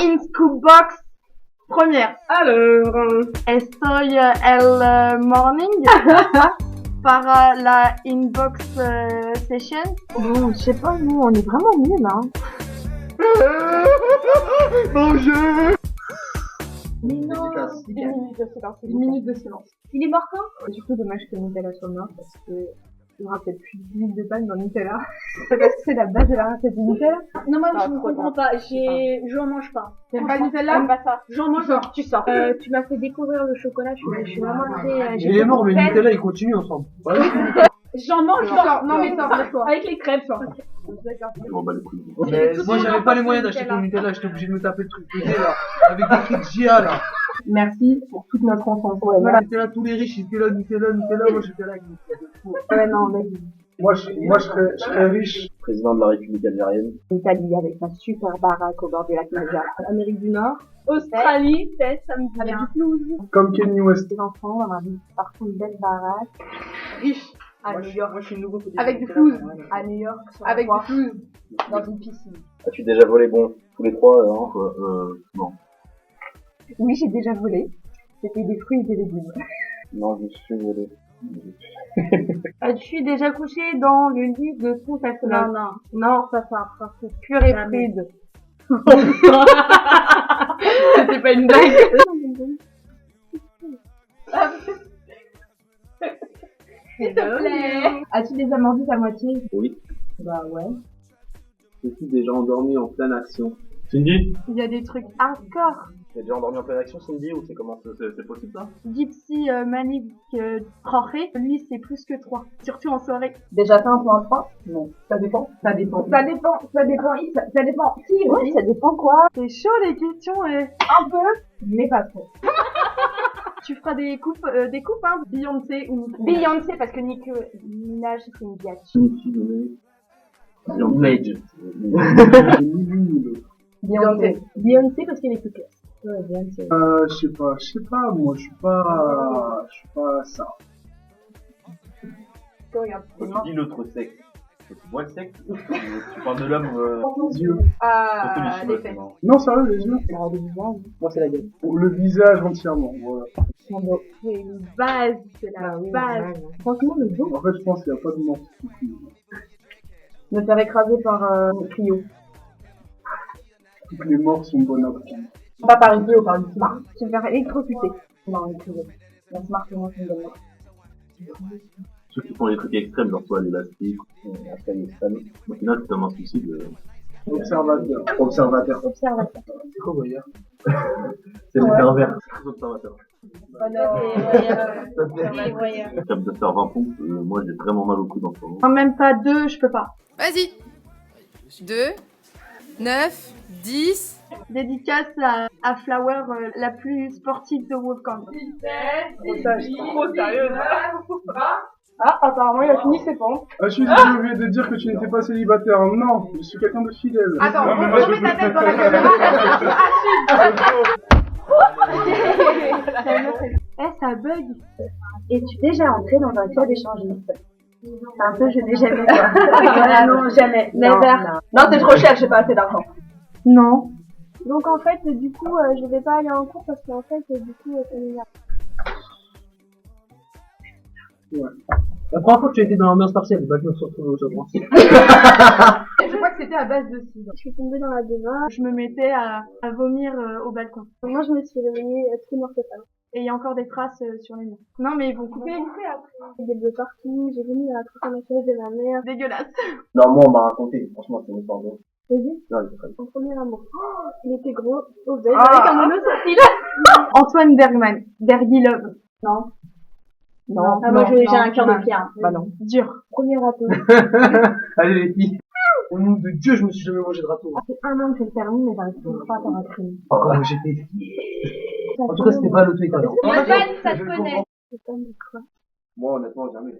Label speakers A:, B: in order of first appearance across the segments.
A: In Scoop Box première.
B: Alors,
A: Estoy el morning para la inbox session.
B: bon, je sais pas, nous, on est vraiment nuls, hein.
C: Bonjour.
B: Mais non,
C: Efficace.
B: une minute de silence. Il est mort quand? Du coup, dommage que Nutella soit mort parce que il y aura peut-être plus d'huile de palme dans Nutella. Parce que c'est la base de la recette du Nutella.
D: Non, moi,
B: Ah,
D: je ne
B: trop
D: comprends
B: bien.
D: pas. J'en mange pas.
B: T'aimes pas
D: Franchement,
B: Nutella?
D: j'aime pas ça.
B: J'en mange. Tu sors.
D: Tu m'as fait découvrir le chocolat. Je suis vraiment très.
C: Il est mort, mais Nutella, il continue ensemble. Ouais.
D: J'en mange.
B: Sors. Non, mais sors, laisse-toi.
D: Avec les crêpes.
C: Je m'en bats les couilles. Mais moi, j'avais pas les moyens d'acheter ton Nutella, j'étais obligé de me taper le truc pété là, avec des trucs GIA là.
B: Merci pour toute notre enfance. Ouais,
C: Voilà, Nutella, tous les riches, ils étaient là, Nutella, moi j'étais là avec Nutella.
B: ouais, non, vas-y.
E: Moi, je serais riche. Président de la République algérienne.
B: Italie avec sa super baraque au bord du lac Maggia. Amérique du Nord.
D: Australie, peut-être, ça me dit
B: Avec
D: bien.
B: du flouze.
E: Comme Kenny West.
B: Les enfants, on a vu partout une belle baraque. Riche. À New York.
C: Moi, je suis le nouveau petit.
B: Avec du flouze. À New York. Avec du flouze. Dans une piscine.
E: As-tu déjà volé bon tous les trois non.
B: Oui, j'ai déjà volé. C'était des fruits et des légumes.
E: Non, je suis volé.
B: As-tu déjà couché dans le lit de ton
D: Non,
B: personnage?
D: non.
B: Non, ça c'est un principe pur et
D: Jamais.
B: prude. C'était pas une blague.
D: S'il te plaît.
B: As-tu déjà mordu ta moitié?
E: Oui.
B: Bah ouais.
E: Je suis déjà endormi en pleine action. Cindy?
A: Il y a des trucs hardcore.
E: T'es déjà endormi en pleine action, Cindy, ou c'est comment c'est possible ça?
A: Gypsy Manic Jorge, lui c'est plus que 3. Surtout en soirée.
B: Déjà fait un point 3? Non. Ça dépend. Ça dépend. Ça dépend. Ça dépend. Ça dépend. Qui? Oui, ça dépend quoi?
A: C'est chaud les questions et
B: Un peu, mais pas trop.
A: tu feras des coupes hein. Beyoncé ou Nicki.
B: Beyoncé parce que Nicki Minaj c'est une biatch.
E: Mage.
B: Beyoncé. Beyoncé parce qu'elle est plus classe. Ouais, Beyoncé.
E: Je sais pas, moi, je suis pas ça.
B: Regarde.
E: Quand tu dis l'autre sexe, tu vois le sexe? Tu parles de l'homme,
B: Les yeux.
E: surtout les
B: Les fesses.
E: Non, sérieux, les yeux?
B: Alors, le visage.
E: Moi, c'est la gueule.
C: Le visage entièrement, voilà.
A: C'est une base, c'est la base.
B: Franchement, le dos.
E: En fait, je pense qu'il n'y a pas de mort.
B: Me faire écraser par Clio.
E: Toutes les morts sont bonnes à prendre.
B: Pas par une Clio, par une Smart. Se faire électrocuter. Non, une Clio. La Smart, c'est moi qui me donne mort.
E: Ceux qui font les trucs extrêmes, genre toi, l'élastique, l'Afghanistan. Au final, c'est un suicide. Observateur.
B: Observateur.
E: C'est quoi, voyeur? C'est le pervers. Observateur.
D: Oui, voyons.
E: Capable de faire 20 pompes, moi j'ai vraiment mal au cou dans ce moment.
A: En même pas 2, je peux pas.
F: Vas-y. 2, 9, 10.
A: Dédicace à Flower, la plus sportive de Wolfgang.
B: Trop sérieux. Ah, apparemment, il a fini ses pompes.
E: Ah, je suis désolé de dire que tu n'étais pas célibataire. Non, je suis quelqu'un de fidèle.
B: Attends,
E: Non, mais moi, je
B: remets ta tête dans la caméra.
A: Ça bug.
B: Es-tu déjà entré dans un club échangiste? C'est un peu je n'ai jamais quoi. Non, jamais. Never. Non, c'est trop cher, j'ai pas assez d'argent.
A: Non.
D: Donc, en fait, du coup, je vais pas aller en cours parce qu'en fait, du coup, ça m'énerve.
C: La première fois que tu étais dans l'ambiance partielle, bah, je me suis retrouvé au second.
B: Je crois que c'était à base de cidre.
D: Je suis tombée dans la démarche.
A: Je me mettais à vomir au balcon.
D: Moi, je me suis réveillée tout noir total.
A: Et il y a encore des traces sur les murs. Non mais ils vont couper.
D: J'ai des bleus partout, j'ai vomi dans la transformation de ma mère.
A: Dégueulasse.
E: Non, moi, on m'a raconté. Franchement, c'est une histoire drôle.
D: Vas-y,
E: Non, c'est très bien.
D: mon premier amour. Oh, il était gros, obèse,
A: Ah.
D: avec un monosourcil.
A: Antoine Bergman. Bergilove. Non. Non.
D: Ah, moi, j'ai
A: non,
D: un cœur
A: non.
D: de pierre.
A: Bah non. Dur.
D: Premier râteau.
C: Allez les filles. Au nom de Dieu, je me suis jamais mangé de râteau.
B: Ça fait 1 an que j'ai le permis, mais j'arrive toujours pas à faire un crime.
C: Encore j'étais. En tout cas, c'était pas l'auto-école.
D: Yann, ça te connaît.
B: C'est pas de quoi.
E: Moi, honnêtement, jamais.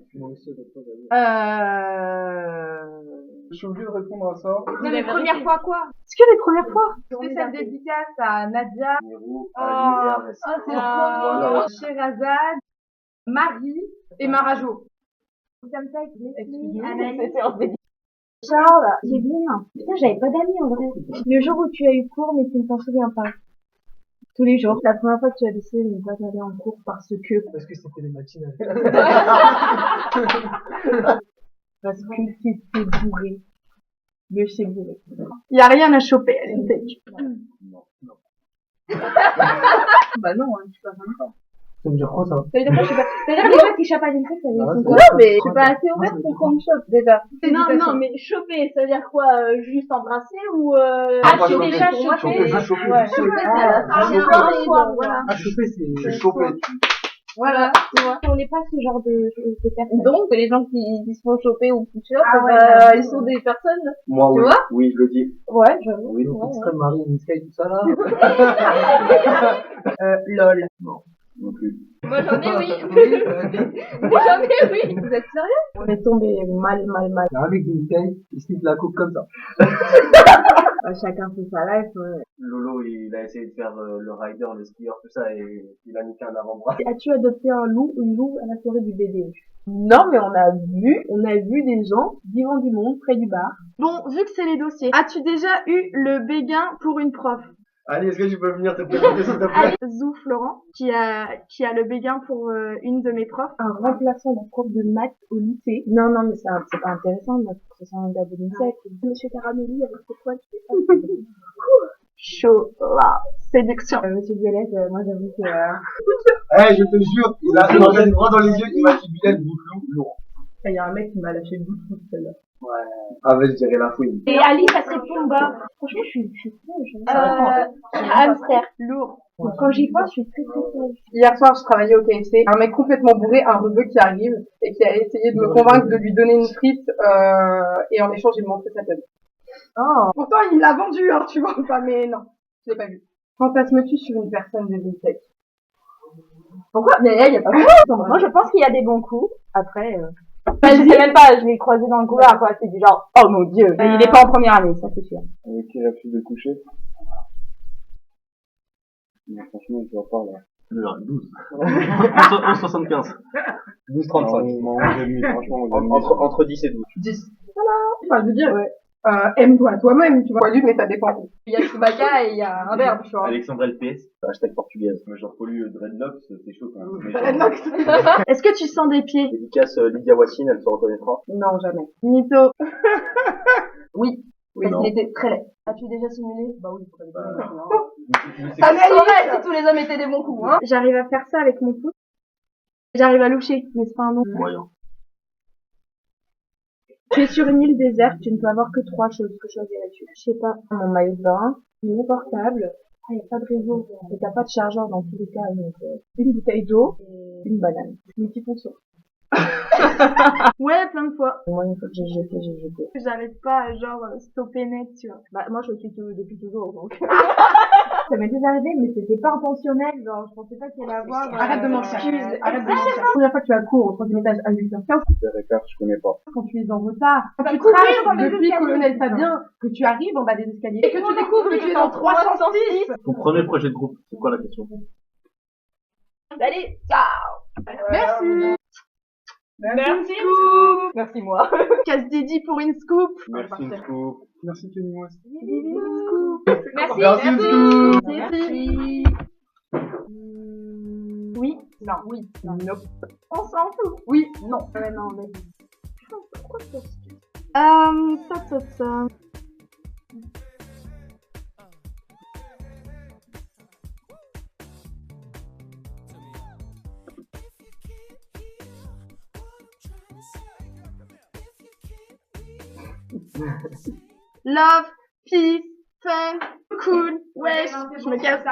E: Je suis obligé de répondre à ça.
B: Non, les premières fois quoi?
A: Est-ce que les premières fois?
B: Spéciale dédicace à Nadia,
E: Nero,
B: c'est trop Sherazade, Marie et Marajo. Comme ça,
A: Excuse-moi.
B: Anaïs,
D: Charles, c'est bien. Putain, j'avais pas d'amis en vrai. Le jour où tu as eu cours, mais tu ne t'en souviens pas. Tous les jours. La première fois que tu as décidé de ne pas aller en cours parce que
C: c'était les matinales.
B: Parce que c'était bourré. Le chez bourré.
A: Y a rien à choper à l'INSEC.
B: Bah non, je suis pas même pas.
C: Ça veut dire quoi ça?
D: Ça veut dire quoi, je sais pas. Ça veut dire que les gens qui chopent à l'INSEC, ça veut dire
C: Ouais,
D: quoi?
B: Non, mais je suis pas assez ouverte pour qu'on me chope, déjà.
D: Non, mais choper, ça veut dire quoi? Juste embrasser ou
A: Ah,
C: pas
A: tu es
C: choper.
A: déjà
C: Choper,
A: chopé.
C: juste choper.
B: Ouais.
D: Choper,
A: Ah,
D: c'est un soir, voilà.
C: Ah, choper, c'est.
E: Je chopais.
B: Voilà, tu vois.
D: On n'est pas ce genre de personnes.
B: Donc, les gens qui se font choper ou qui chopent,
D: Ah ouais,
B: bah,
D: ouais.
B: ils sont des personnes.
E: Moi,
B: Tu
E: oui.
B: vois
E: Oui, je le dis.
B: Ouais, j'avoue.
E: Oui.
B: Ouais, ouais.
C: Extrême Marie, Sky, tout ça là.
B: LOL.
E: Non plus.
F: Moi j'en ai, oui.
C: Oui,
F: J'en ai, oui.
B: Vous êtes sérieux? On est tombé mal.
C: Il y a un mec d'une Sky, il sniff la coupe comme ça.
B: Chacun fait sa life.
E: Lolo, il a essayé de faire le rider, le skieur, tout ça, et il a niqué un avant-bras.
B: As-tu adopté un loup ou une loup à la soirée du BD? Non, mais on a vu des gens vivant du monde près du bar.
A: Bon, vu que c'est les dossiers, as-tu déjà eu le béguin pour une prof?
E: Allez, est-ce que tu peux venir te présenter, s'il te plaît?
A: Zou Florent, qui a le béguin pour une de mes profs.
B: Un remplaçant d'un prof de maths au lycée. Non, mais c'est pas intéressant, notre professeur de l'INSEC.
D: Monsieur Caramelli, avec ses poils, tu fais ça.
A: Chaud, là, séduction.
B: Monsieur Violette, moi j'avoue que...
E: Eh, je te jure, il a regardé droit dans les yeux, il m'a dit Bilal, bouclou, lourd.
B: Il y a un mec qui m'a lâché le bout de tout seul.
E: Ouais. Avec, je dirais la fouine.
D: Et Ali, ça serait Pumba. Franchement, je suis hamster.
A: Lourd.
D: Quand j'y pense, je suis très sage.
B: Hier soir, je travaillais au KFC. Un mec complètement bourré, un rebeu qui arrive et qui a essayé de me convaincre de lui donner une frite et en échange, il me montrait sa tête. Oh. Pourtant, il l'a vendu, hein, tu vois pas, mais non, je l'ai pas vu. Fantasmes-tu sur une personne de l'INSEC? Pourquoi? Mais il y a pas de
D: Moi, je pense qu'il y a des bons coups. Après, je sais même pas, je l'ai croisé dans le couloir, quoi. C'est du genre, oh mon dieu. Et il est pas en première année, ça c'est sûr.
E: Avec qui a fini de coucher? Non, franchement, je vois pas, là. 12. 11,75. 12,35. Franchement, entre 10 et 12.
B: 10. Voilà. Enfin, je veux dire, aime-toi toi-même, tu vois. Poilu, mais ça dépend. Il y a Chewbacca et il y a un verbe, tu vois.
E: Alexandre LPS, hashtag portugaise. Moi, genre, pollu Dreadlocks, c'est chaud quand même.
A: Est-ce que tu sens des pieds?
E: Dédicace Lydia Wassine, elle se reconnaîtra.
B: Non, jamais.
A: Mytho.
B: Oui. Parce
E: Non.
B: qu'il était très laid.
D: As-tu déjà simulé?
B: Bah oui,
D: Ça m'aiderait si tous les hommes étaient des bons coups, hein.
A: J'arrive à faire ça avec mon pouce. J'arrive à loucher, mais c'est pas un nom.
E: Moyen.
A: Tu es sur une île déserte, tu ne peux avoir que 3 choses. Que choisirais-tu? Je sais pas.
B: Mon maillot de bain, mon portable, il n'y a pas de réseau, et t'as pas de chargeur dans tous les cas, donc une bouteille d'eau et une banane. Multifonction.
A: Ouais, plein de fois.
B: Moi, une fois que j'ai jeté.
A: J'arrive pas à genre stopper net, tu vois.
B: Bah, moi, je le suis depuis toujours, donc. Ça m'est déjà arrivé, mais c'était pas intentionnel, genre, je pensais pas qu'il allait avoir...
A: Arrête de mentir.
B: Arrête de mentir. La première fois que tu as cours au 3e étage à 8h15,
E: Je connais pas.
B: quand tu es en retard, quand tu
D: courir
B: traces
D: dans les
B: depuis
D: escaliers.
B: Colonel Fabien, que tu arrives en bas des escaliers, et que tu découvres que tu es en 306.
E: Ton premier projet de groupe, c'est quoi la question?
D: Allez, ciao.
B: Merci.
A: Merci, Scoop.
B: Merci, moi.
A: Casse dédié pour une scoop.
E: Merci, Scoop.
C: Merci, Tony West.
D: Merci.
E: Merci, Scoop.
A: Merci.
B: Oui. Non. Oui. Non. Nope.
A: On s'en fout.
B: Oui. Non.
A: Ouais, non, mais... ça. Love, peace, fun, cool, wesh, je me casse.